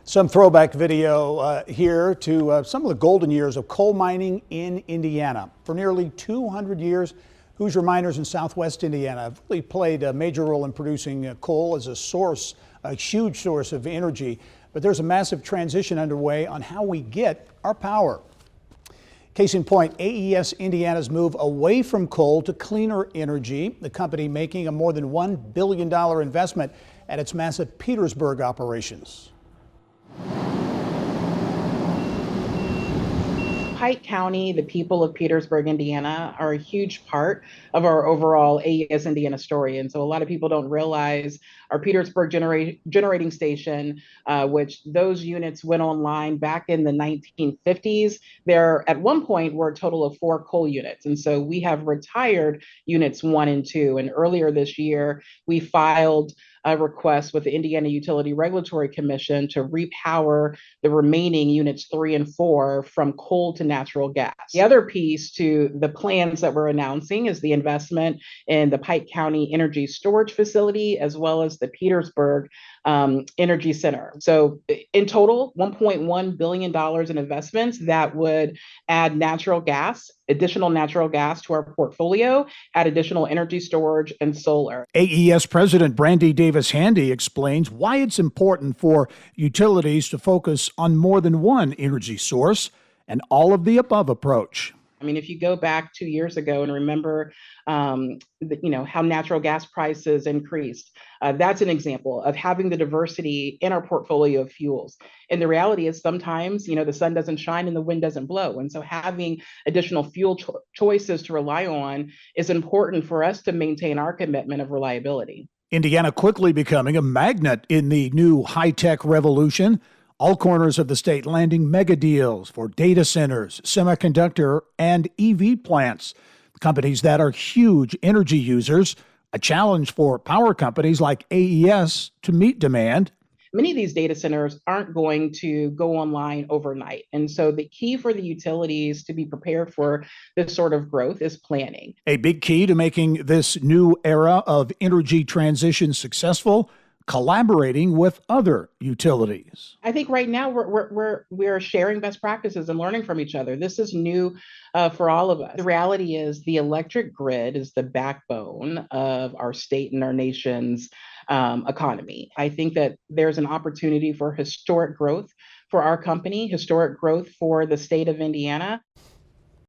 Some throwback video here to some of the golden years of coal mining in Indiana. For nearly 200 years, Hoosier miners in southwest Indiana have really played a major role in producing coal as a huge source of energy. But there's a massive transition underway on how we get our power. Case in point, AES Indiana's move away from coal to cleaner energy, the company making a more than $1 billion investment at its massive Petersburg operations. Pike County, the people of Petersburg, Indiana, are a huge part of our overall AES Indiana story. And so a lot of people don't realize our Petersburg generating station, which those units went online back in the 1950s. There, at one point, were a total of 4 coal units. And so we have retired units 1 and 2. And earlier this year, we filed a request with the Indiana Utility Regulatory Commission to repower the remaining units 3 and 4 from coal to natural gas. The other piece to the plans that we're announcing is the investment in the Pike County Energy Storage Facility, as well as the Petersburg Energy Center. So in total, $1.1 billion in investments that would add additional natural gas to our portfolio, add additional energy storage and solar. AES President Brandi Davis-Handy explains why it's important for utilities to focus on more than one energy source and all of the above approach. I mean, if you go back 2 years ago and remember, how natural gas prices increased, that's an example of having the diversity in our portfolio of fuels. And the reality is sometimes, the sun doesn't shine and the wind doesn't blow. And so having additional fuel choices to rely on is important for us to maintain our commitment of reliability. Indiana quickly becoming a magnet in the new high-tech revolution. All corners of the state landing mega deals for data centers, semiconductor, and EV plants. Companies that are huge energy users, a challenge for power companies like AES to meet demand. Many of these data centers aren't going to go online overnight. And so the key for the utilities to be prepared for this sort of growth is planning. A big key to making this new era of energy transition successful, collaborating with other utilities. I think right now we're sharing best practices and learning from each other. This is new for all of us. The reality is the electric grid is the backbone of our state and our nation's economy. I think that there's an opportunity for historic growth for our company, historic growth for the state of Indiana.